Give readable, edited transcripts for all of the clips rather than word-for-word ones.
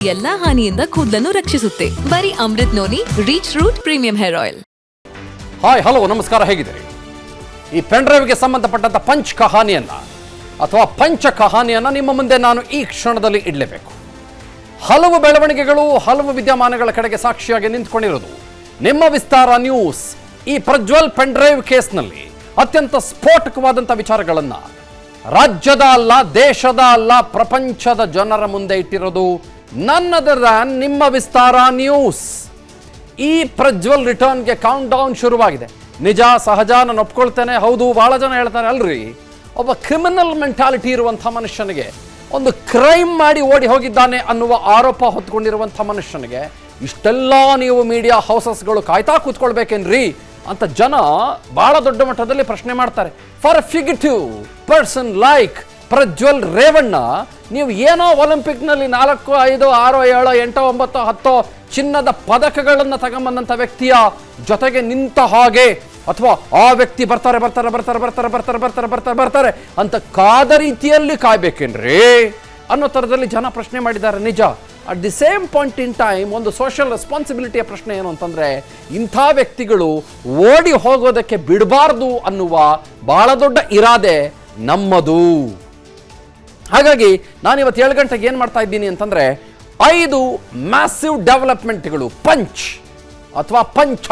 ಎಲ್ಲಾ ಹಾನಿಯಿಂದ ಕೂದಲನ್ನು ರಕ್ಷಿಸುತ್ತೆ. ಬರೀ Amrut noni reach root premium hair oil. Hi hello ನಮಸ್ಕಾರ, ಹೇಗಿದ್ದೀರಿ? ಈ ಪೆನ್ ಡ್ರೈವ್ಗೆ ಸಂಬಂಧಪಟ್ಟಂತ ಪಂಚ್ ಕಹಾನಿಯನ್ನ ಅಥವಾ ಪಂಚ ಕಹಾನಿಯನ್ನ ನಿಮ್ಮ ಮುಂದೆ ನಾನು ಈ ಕ್ಷಣದಲ್ಲಿ ಇಡಲೇಬೇಕು. ಹಲವು ಬೆಳವಣಿಗೆಗಳು, ಹಲವು ವಿದ್ಯಮಾನಗಳ ಕಡೆಗೆ ಸಾಕ್ಷಿಯಾಗಿ ನಿಂತ್ಕೊಂಡಿರೋದು ನಿಮ್ಮ ವಿಸ್ತಾರ ನ್ಯೂಸ್. ಈ ಪ್ರಜ್ವಲ್ ಪೆನ್ ಡ್ರೈವ್ ಕೇಸ್ನಲ್ಲಿ ಅತ್ಯಂತ ಸ್ಫೋಟಕವಾದಂಥ ವಿಚಾರಗಳನ್ನ ರಾಜ್ಯದ ಅಲ್ಲ, ದೇಶದ ಅಲ್ಲ, ಪ್ರಪಂಚದ ಜನರ ಮುಂದೆ ಇಟ್ಟಿರೋದು ನನ್ನದರ ನಿಮ್ಮ ವಿಸ್ತಾರ ನ್ಯೂಸ್. ಈ ಪ್ರಜ್ವಲ್ ರಿಟರ್ನ್ಗೆ ಕೌಂಟ್ ಡೌನ್ ಶುರುವಾಗಿದೆ. ನಿಜ, ಸಹಜ, ನಾನು ಒಪ್ಕೊಳ್ತೇನೆ. ಹೌದು, ಬಹಳ ಜನ ಹೇಳ್ತಾರೆ, ಅಲ್ರಿ ಒಬ್ಬ ಕ್ರಿಮಿನಲ್ ಮೆಂಟಾಲಿಟಿ ಇರುವಂಥ ಮನುಷ್ಯನಿಗೆ, ಒಂದು ಕ್ರೈಮ್ ಮಾಡಿ ಓಡಿ ಹೋಗಿದ್ದಾನೆ ಅನ್ನುವ ಆರೋಪ ಹೊತ್ಕೊಂಡಿರುವಂಥ ಮನುಷ್ಯನಿಗೆ ಇಷ್ಟೆಲ್ಲ ನೀವು ಮೀಡಿಯಾ ಹೌಸಸ್ಗಳು ಕಾಯ್ತಾ ಕೂತ್ಕೊಳ್ಬೇಕೇನ್ರಿ ಅಂತ ಜನ ಬಹಳ ದೊಡ್ಡ ಮಟ್ಟದಲ್ಲಿ ಪ್ರಶ್ನೆ ಮಾಡ್ತಾರೆ. For a fugitive person like Prajwal Revanna, ನೀವು ಏನೋ ಒಲಿಂಪಿಕ್ನಲ್ಲಿ 4, 5, 6, 7, 8, 9, 10 ಚಿನ್ನದ ಪದಕಗಳನ್ನು ತಗೊಂಬಂದಂಥ ವ್ಯಕ್ತಿಯ ಜೊತೆಗೆ ನಿಂತ ಹಾಗೆ, ಅಥವಾ ಆ ವ್ಯಕ್ತಿ ಬರ್ತಾರೆ ಬರ್ತಾರೆ ಬರ್ತಾರೆ ಬರ್ತಾರೆ ಬರ್ತಾರೆ ಬರ್ತಾರೆ ಬರ್ತಾರೆ ಬರ್ತಾರೆ ಅಂತ ಕಾದ ರೀತಿಯಲ್ಲಿ ಕಾಯ್ಬೇಕೇನ್ರಿ ಅನ್ನೋ ಥರದಲ್ಲಿ ಜನ ಪ್ರಶ್ನೆ ಮಾಡಿದ್ದಾರೆ. ನಿಜ, at the same point in time ಒಂದು ಸೋಷಿಯಲ್ ರೆಸ್ಪಾನ್ಸಿಬಿಲಿಟಿಯ ಪ್ರಶ್ನೆ ಏನು ಅಂತಂದರೆ, ಇಂಥ ವ್ಯಕ್ತಿಗಳು ಓಡಿ ಹೋಗೋದಕ್ಕೆ ಬಿಡಬಾರ್ದು ಅನ್ನುವ ಬಹಳ ದೊಡ್ಡ ಇರಾದೆ ನಮ್ಮದು. ಹಾಗಾಗಿ ನಾನಿವತ್ತು 7 ಗಂಟೆಗೆ ಏನು ಮಾಡ್ತಾ ಇದ್ದೀನಿ ಅಂತಂದರೆ, 5 ಮ್ಯಾಸಿವ್ ಡೆವಲಪ್ಮೆಂಟ್ಗಳು, ಪಂಚ್ ಅಥವಾ ಪಂಚ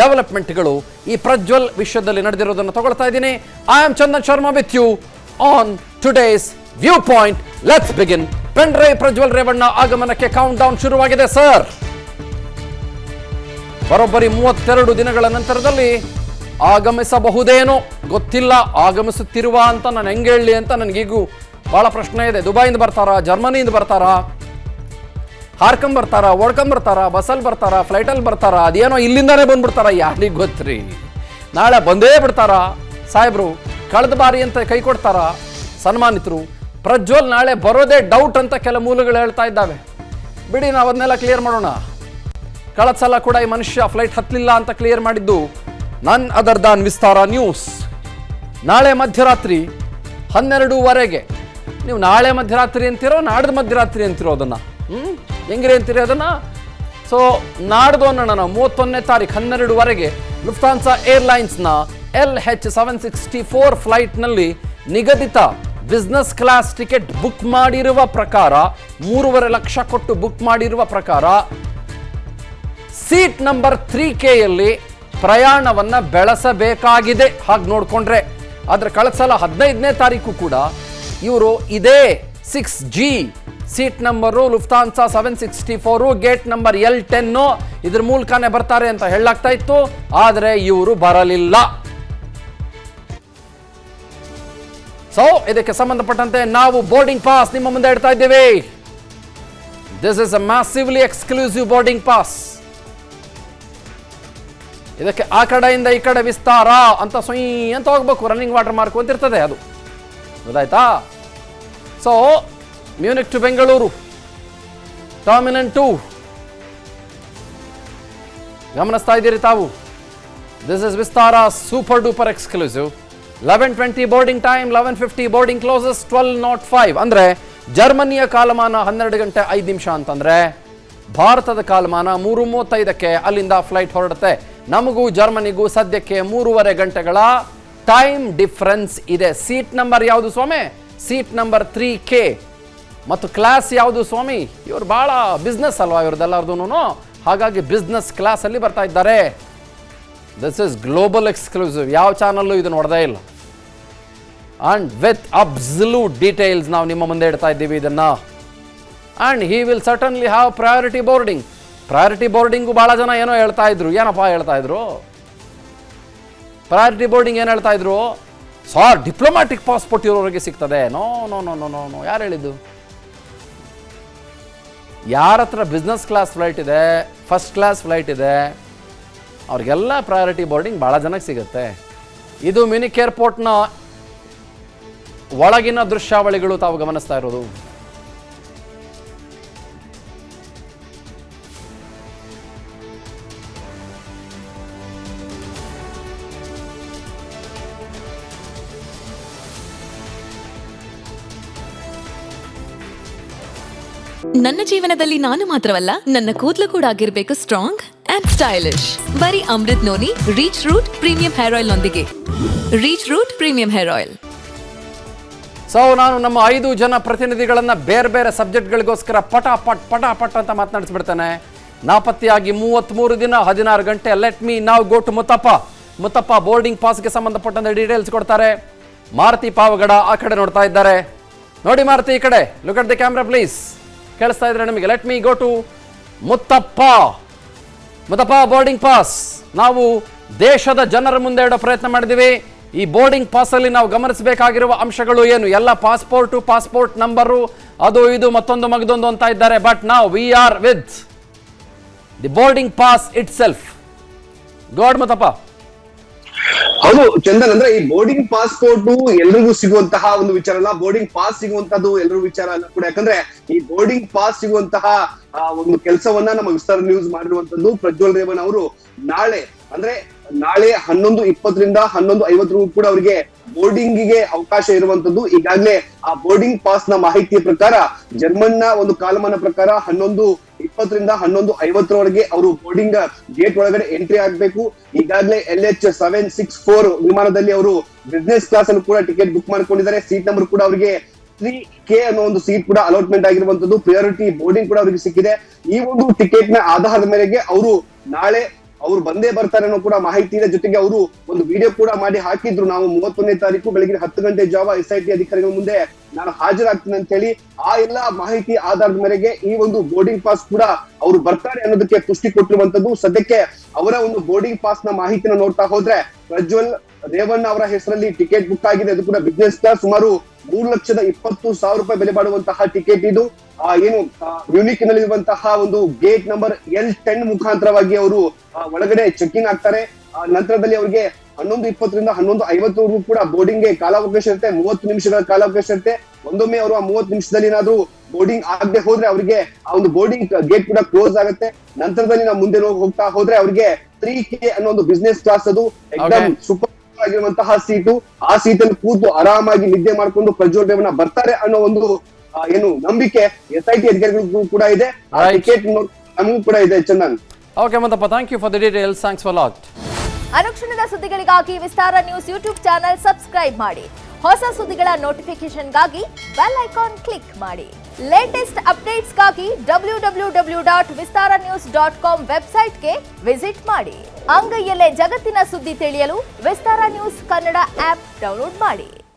ಡೆವಲಪ್ಮೆಂಟ್ಗಳು ಈ ಪ್ರಜ್ವಲ್ ವಿಷಯದಲ್ಲಿ ನಡೆದಿರೋದನ್ನು ತಗೊಳ್ತಾ ಇದ್ದೀನಿ. I am Chandan Sharma with you on today's viewpoint. Let's begin. Pen drive Prajwal Revanna ಆಗಮನಕ್ಕೆ ಕೌಂಟ್ ಡೌನ್ ಶುರುವಾಗಿದೆ ಸರ್. ಬರೋಬ್ಬರಿ 32 ದಿನಗಳ ನಂತರದಲ್ಲಿ ಆಗಮಿಸಬಹುದೇನೋ ಗೊತ್ತಿಲ್ಲ. ಆಗಮಿಸುತ್ತಿರುವ ಅಂತ ನಾನು ಹೆಂಗೆ ಹೇಳಲಿ ಅಂತ ನನಗೀಗೂ ಭಾಳ ಪ್ರಶ್ನೆ ಇದೆ. ದುಬೈಯಿಂದ ಬರ್ತಾರಾ, ಜರ್ಮನಿಯಿಂದ ಬರ್ತಾರಾ, ಹಾರ್ಕೊಂಬರ್ತಾರ, ಓಡ್ಕೊಂಬರ್ತಾರ, ಬಸ್ಸಲ್ಲಿ ಬರ್ತಾರ, ಫ್ಲೈಟಲ್ಲಿ ಬರ್ತಾರ, ಅದೇನೋ ಇಲ್ಲಿಂದಾನೇ ಬಂದ್ಬಿಡ್ತಾರ, ಯಾರಿಗೆ ಗೊತ್ತ್ರಿ. ನಾಳೆ ಬಂದೇ ಬಿಡ್ತಾರ ಸಾಹೇಬ್ರು. ಕಳೆದ ಬಾರಿ ಅಂತ ಕೈ ಕೊಡ್ತಾರ ಸನ್ಮಾನಿತರು. ಪ್ರಜ್ವಲ್ ನಾಳೆ ಬರೋದೇ ಡೌಟ್ ಅಂತ ಕೆಲ ಮೂಲಗಳು ಹೇಳ್ತಾ ಇದ್ದಾವೆ. ಬಿಡಿ, ನಾವು ಅದನ್ನೆಲ್ಲ ಕ್ಲಿಯರ್ ಮಾಡೋಣ. ಕಳೆದ ಸಲ ಕೂಡ ಈ ಮನುಷ್ಯ ಫ್ಲೈಟ್ ಹತ್ತಲಿಲ್ಲ ಅಂತ ಕ್ಲಿಯರ್ ಮಾಡಿದ್ದು ನನ್ ಅದರ್ ದಾನ್ ವಿಸ್ತಾರ ನ್ಯೂಸ್. ನಾಳೆ ಮಧ್ಯರಾತ್ರಿ 12:15. ನೀವು ನಾಳೆ ಮಧ್ಯರಾತ್ರಿ ಅಂತಿರೋ, ನಾಡ್ದು ಮಧ್ಯರಾತ್ರಿ ಅಂತಿರೋ ಅದನ್ನು ಹೆಂಗ್ರಿ ಅಂತೀರಿ ಅದನ್ನು? ಸೊ ನಾಡ್ದು ಅನ್ನೋಣ ನಾವು 31ನೇ ತಾರೀಕು 12:15 ಲುಫ್ತಾನ್ಸಾ ಏರ್ಲೈನ್ಸ್ನ LH764 ಫ್ಲೈಟ್ನಲ್ಲಿ ನಿಗದಿತ ಬಿಸ್ನೆಸ್ ಕ್ಲಾಸ್ ಟಿಕೆಟ್ ಬುಕ್ ಮಾಡಿರುವ ಪ್ರಕಾರ, 3.5 ಲಕ್ಷ ಕೊಟ್ಟು ಬುಕ್ ಮಾಡಿರುವ ಪ್ರಕಾರ ಸೀಟ್ ನಂಬರ್ 3Kಯಲ್ಲಿ ಪ್ರಯಾಣವನ್ನು ಬೆಳೆಸಬೇಕಾಗಿದೆ. ಹಾಗೆ ನೋಡಿಕೊಂಡ್ರೆ, ಆದರೆ ಕಳೆದ ಸಲ 15ನೇ ತಾರೀಕು ಕೂಡ ಇವರು ಇದೇ 6G seat number Lufthansa 764 gate number L10 ಇದ್ರ ಮೂಲಕನೇ ಬರ್ತಾರೆ ಅಂತ ಹೇಳಲಾಗ್ತಾ ಇತ್ತು. ಆದರೆ ಇವರು ಬರಲಿಲ್ಲ. ಸೊ ಇದಕ್ಕೆ ಸಂಬಂಧಪಟ್ಟಂತೆ ನಾವು ಬೋರ್ಡಿಂಗ್ ಪಾಸ್ ನಿಮ್ಮ ಮುಂದೆ ಇಡ್ತಾ ಇದ್ದೇವೆ. This is a massively exclusive boarding pass. ಇದಕ್ಕೆ ಆ ಕಡೆಯಿಂದ ಈ ಕಡೆ ವಿಸ್ತಾರ ಅಂತ ಸೊಯ್ ಅಂತ ಹೋಗ್ಬೇಕು, ರನ್ನಿಂಗ್ ವಾಟರ್ ಮಾರ್ಕ್ ಅಂತ ಇರ್ತದೆ ಅದು, ಗೊತ್ತಾಯ್ತಾ? So Munich to Bengaluru terminal 2 ಗಮನಿಸ್ತಾ ಇದ್ದೀರಿ ತಾವು. This is Vistara super duper exclusive. 11:20 boarding time, 11:50 boarding closes, 12:05 ಅಂದರೆ ಜರ್ಮನಿಯ ಕಾಲಮಾನ 12 ಗಂಟೆ 5 ನಿಮಿಷ ಅಂತಂದರೆ ಭಾರತದ ಕಾಲಮಾನ 3:35ಕ್ಕೆ ಅಲ್ಲಿಂದ ಫ್ಲೈಟ್ ಹೊರಡುತ್ತೆ. ನಮಗೂ ಜರ್ಮನಿಗೂ ಸದ್ಯಕ್ಕೆ 3.5 ಗಂಟೆಗಳ ಟೈಮ್ ಡಿಫ್ರೆನ್ಸ್ ಇದೆ. ಸೀಟ್ ನಂಬರ್ ಯಾವುದು ಸ್ವಾಮಿ? Seat number 3K. ಮತ್ತು ಕ್ಲಾಸ್ ಯಾವುದು ಸ್ವಾಮಿ? ಇವರು ಭಾಳ ಬಿಸ್ನೆಸ್ ಅಲ್ವಾ ಇವ್ರದ್ದೆಲ್ಲರದೂ, ಹಾಗಾಗಿ ಬಿಸ್ನೆಸ್ ಕ್ಲಾಸಲ್ಲಿ ಬರ್ತಾ ಇದ್ದಾರೆ. This is global exclusive. ಯಾವ ಚಾನಲ್ಲು ಇದು ನೋಡದೇ ಇಲ್ಲ. ಆ್ಯಂಡ್ ವಿತ್ ಅಬ್ಸಲ್ಯೂಟ್ ಡೀಟೇಲ್ಸ್ ನಾವು ನಿಮ್ಮ ಮುಂದೆ ಇಡ್ತಾ ಇದ್ದೀವಿ ಇದನ್ನು. And he will certainly have priority boarding. Priority boarding ಭಾಳ ಜನ ಏನೋ ಹೇಳ್ತಾ ಇದ್ರು. ಏನಪ್ಪ ಹೇಳ್ತಾ ಇದ್ರು? ಪ್ರಯಾರಿಟಿ ಬೋರ್ಡಿಂಗ್ ಏನು ಹೇಳ್ತಾ ಇದ್ರು? ಸಾರ್, ಡಿಪ್ಲೊಮ್ಯಾಟಿಕ್ ಪಾಸ್ಪೋರ್ಟ್ ಇರೋರಿಗೆ ಸಿಗ್ತದೆ. No no no no no no ಯಾರು ಹೇಳಿದ್ದು? ಯಾರ ಹತ್ರ ಬಿಸ್ನೆಸ್ ಕ್ಲಾಸ್ ಫ್ಲೈಟ್ ಇದೆ, ಫಸ್ಟ್ ಕ್ಲಾಸ್ ಫ್ಲೈಟ್ ಇದೆ, ಅವ್ರಿಗೆಲ್ಲ ಪ್ರಯಾರಿಟಿ ಬೋರ್ಡಿಂಗ್ ಭಾಳ ಜನಕ್ಕೆ ಸಿಗುತ್ತೆ. ಇದು ಮ್ಯೂನಿಕ್ ಏರ್ಪೋರ್ಟ್ನ ಒಳಗಿನ ದೃಶ್ಯಾವಳಿಗಳು ತಾವು ಗಮನಿಸ್ತಾ ಇರೋದು. ನನ್ನ ಜೀವನದಲ್ಲಿ ನಾನು ಮಾತ್ರವಲ್ಲ, ನನ್ನ ಕೂದಲು ಕೂಡ ಆಗಿರ್ಬೇಕು ಸ್ಟ್ರಾಂಗ್ ಅಂಡ್ ಸ್ಟೈಲಿಶ್. ಬರೀ Amrut noni reach root premium hair oil ನೊಂದಿಗೆ. Reach root premium hair oil. So ನಾನು ನಮ್ಮ 5 ಜನ ಪ್ರತಿನಿಧಿಗಳನ್ನ ಬೇರೆ ಬೇರೆ ಸಬ್ಜೆಕ್ಟ್ಗಳಿಗೋಸ್ಕರ ಪಟಾಪಟ್ ಅಂತ ಮಾತನಾಡಿಸ್ಬಿಡ್ತೇನೆ. ನಾಪತ್ತೆಯಾಗಿ 33 ದಿನ 16 ಗಂಟೆ. ಲೆಟ್ ಮೀ ನಾವ್ ಗೋ ಟು ಮುತ್ತಪ್ಪ ಬೋರ್ಡಿಂಗ್ ಪಾಸ್ಗೆ ಸಂಬಂಧಪಟ್ಟಂತೆ ಡೀಟೇಲ್ಸ್ ಕೊಡ್ತಾರೆ. ಮಾರುತಿ ಪಾವಗಡ ಆ ಕಡೆ ನೋಡ್ತಾ ಇದ್ದಾರೆ. ನೋಡಿ ಮಾರುತಿ, ಈ ಕಡೆ look at the camera please. ಕೇಳಿಸ್ತಾ ಇದ್ರೆ ನಿಮಗೆ? Let me go to Muthappa boarding pass. ನಾವು ದೇಶದ ಜನರ ಮುಂದೆ ಇಡೋ ಪ್ರಯತ್ನ ಮಾಡಿದ್ದೀವಿ. ಈ ಬೋರ್ಡಿಂಗ್ ಪಾಸಲ್ಲಿ ನಾವು ಗಮನಿಸಬೇಕಾಗಿರುವ ಅಂಶಗಳು ಏನು? ಎಲ್ಲ ಪಾಸ್ಪೋರ್ಟ್ ನಂಬರು, ಅದು ಇದು ಮತ್ತೊಂದು ಮಗದೊಂದು ಅಂತ ಇದ್ದಾರೆ. ಬಟ್ ನಾವು we are with the boarding pass itself. ಗೋಡ್ ಮುತ್ತಪ್ಪ. ಹೌದು ಚಂದನ್, ಅಂದ್ರೆ ಈ ಬೋರ್ಡಿಂಗ್ ಪಾಸ್ಪೋರ್ಟ್ ಎಲ್ರಿಗೂ ಸಿಗುವಂತಹ ಒಂದು ವಿಚಾರ ಅಲ್ಲ, ಬೋರ್ಡಿಂಗ್ ಪಾಸ್ ಸಿಗುವಂತದ್ದು ಎಲ್ರಿಗೂ ವಿಚಾರ ಅಲ್ಲ ಕೂಡ. ಯಾಕಂದ್ರೆ ಈ ಬೋರ್ಡಿಂಗ್ ಪಾಸ್ ಸಿಗುವಂತಹ ಒಂದು ಕೆಲಸವನ್ನ ನಮ್ಮ ವಿಸ್ತಾರ ನ್ಯೂಸ್ ಮಾಡಿರುವಂತದ್ದು ಪ್ರಜ್ವಲ್ ರೇವಣ್ಣ ಅವರು. ನಾಳೆ 11:20 11:50 ಕೂಡ ಅವರಿಗೆ ಬೋರ್ಡಿಂಗ್ ಗೆ ಅವಕಾಶ ಇರುವಂತದ್ದು. ಈಗಾಗಲೇ ಆ ಬೋರ್ಡಿಂಗ್ ಪಾಸ್ ನ ಮಾಹಿತಿಯ ಪ್ರಕಾರ ಜರ್ಮನ್ ನ ಒಂದು ಕಾಲಮಾನ ಪ್ರಕಾರ 11:20 11:50 ಅವರು ಬೋರ್ಡಿಂಗ್ ಗೇಟ್ ಒಳಗಡೆ ಎಂಟ್ರಿ ಆಗ್ಬೇಕು. ಈಗಾಗಲೇ LH764 ವಿಮಾನದಲ್ಲಿ ಅವರು ಬಿಸ್ನೆಸ್ ಕ್ಲಾಸ್ ಅನ್ನು ಕೂಡ ಟಿಕೆಟ್ ಬುಕ್ ಮಾಡ್ಕೊಂಡಿದ್ದಾರೆ. ಸೀಟ್ ನಂಬರ್ ಕೂಡ ಅವರಿಗೆ 3K ಅನ್ನೋ ಒಂದು ಸೀಟ್ ಕೂಡ ಅಲಾಟ್ಮೆಂಟ್ ಆಗಿರುವಂತದ್ದು. ಪ್ರಿಯಾರಿಟಿ ಬೋರ್ಡಿಂಗ್ ಕೂಡ ಅವರಿಗೆ ಸಿಕ್ಕಿದೆ. ಈ ಒಂದು ಟಿಕೆಟ್ ನ ಆಧಾರದ ಮೇರೆಗೆ ಅವರು ನಾಳೆ ಅವ್ರು ಬಂದೇ ಬರ್ತಾರೆ ಅನ್ನೋ ಕೂಡ ಮಾಹಿತಿ ಇದೆ. ಜೊತೆಗೆ ಅವರು ಒಂದು ವಿಡಿಯೋ ಕೂಡ ಮಾಡಿ ಹಾಕಿದ್ರು, ನಾವು 31ನೇ ತಾರೀಕು ಬೆಳಗ್ಗೆ 10 ಗಂಟೆ ಜಾವ SIT ಅಧಿಕಾರಿಗಳ ಮುಂದೆ ನಾನು ಹಾಜರಾಗ್ತೀನಿ ಅಂತ ಹೇಳಿ. ಆ ಎಲ್ಲಾ ಮಾಹಿತಿ ಆಧಾರದ ಮೇರೆಗೆ ಈ ಒಂದು ಬೋರ್ಡಿಂಗ್ ಪಾಸ್ ಕೂಡ ಅವರು ಬರ್ತಾರೆ ಅನ್ನೋದಕ್ಕೆ ಪುಷ್ಟಿ ಕೊಟ್ಟಿರುವಂತದ್ದು. ಸದ್ಯಕ್ಕೆ ಅವರ ಒಂದು ಬೋರ್ಡಿಂಗ್ ಪಾಸ್ ನ ಮಾಹಿತಿನ ನೋಡ್ತಾ ಹೋದ್ರೆ ಪ್ರಜ್ವಲ್ ರೇವಣ್ಣ ಅವರ ಹೆಸರಲ್ಲಿ ಟಿಕೆಟ್ ಬುಕ್ ಆಗಿದೆ. ಅದು ಕೂಡ ಬಿಸ್ನೆಸ್ ಕ್ಲಾಸ್. ಸುಮಾರು 3,20,000 ರೂಪಾಯಿ ಬೆಲೆ ಬಾಳುವಂತಹ ಟಿಕೆಟ್ ಇದು. ಏನು ಮ್ಯೂನಿಕ್ ನಲ್ಲಿರುವಂತಹ ಒಂದು ಗೇಟ್ ನಂಬರ್ L10 ಮುಖಾಂತರವಾಗಿ ಅವರು ಒಳಗಡೆ ಚೆಕ್ ಇನ್ ಆಗ್ತಾರೆ. ನಂತರದಲ್ಲಿ ಅವರಿಗೆ 11:20 11:50 ಕೂಡ ಬೋರ್ಡಿಂಗ್ ಗೆ ಕಾಲಾವಕಾಶ ಇರುತ್ತೆ. 30 ನಿಮಿಷಗಳ ಕಾಲಾವಕಾಶ ಇರುತ್ತೆ. ಒಂದೊಮ್ಮೆ ಅವರು ಆ 30 ನಿಮಿಷದಲ್ಲಿ ಏನಾದ್ರು ಬೋರ್ಡಿಂಗ್ ಆಗದೆ ಹೋದ್ರೆ ಅವರಿಗೆ ಆ ಒಂದು ಬೋರ್ಡಿಂಗ್ ಗೇಟ್ ಕೂಡ ಕ್ಲೋಸ್ ಆಗುತ್ತೆ. ನಂತರದಲ್ಲಿ ನಾವು ಮುಂದೆ ಹೋಗ್ತಾ ಹೋದ್ರೆ ಅವರಿಗೆ 3K ಅನ್ನೋ ಒಂದು ಬಿಸ್ನೆಸ್ ಕ್ಲಾಸ್, ಅದು ಎಕ್ದಮ್ ಸೂಪರ್ ಆಗಿರುವಂತಹ ಸೀಟು. ಆ ಸೀಟಲ್ಲಿ ಕೂತು ಆರಾಮಾಗಿ ನಿದ್ದೆ ಮಾಡ್ಕೊಂಡು ಪ್ರಜ್ವಲ್ ರೇವಣ್ಣ ಬರ್ತಾರೆ ಅನ್ನೋ ಒಂದು ಏನು ನಂಬಿಕೆ SIT ಅಧಿಕಾರಿಗಳಿಗೂ ಕೂಡ ಇದೆ. ಆ ಟಿಕೆಟ್ ನಮಗೂ ಕೂಡ ಇದೆ. Chandan. Okay Muthappa, thank you for the details. Thanks for lot. ಅನುಕ್ಷಣದ ಸುದ್ದಿಗಳಿಗಾಗಿ Vistara news YouTube channel subscribe ಮಾಡಿ. ಹೊಸ ಸುದ್ದಿಗಳ ನೋಟಿಫಿಕೇಶನ್ಗಾಗಿ ಬೆಲ್ ಐಕಾನ್ ಕ್ಲಿಕ್ ಮಾಡಿ. ಲೇಟೆಸ್ಟ್ ಅಪ್ಡೇಟ್ಸ್ಗಾಗಿ www.vistaranews.com ವೆಬ್ಸೈಟ್ಗೆ ವಿಸಿಟ್ ಮಾಡಿ. ಅಂಗೈಯಲ್ಲೇ ಜಗತ್ತಿನ ಸುದ್ದಿ ತಿಳಿಯಲು Vistara news Kannada app download ಮಾಡಿ.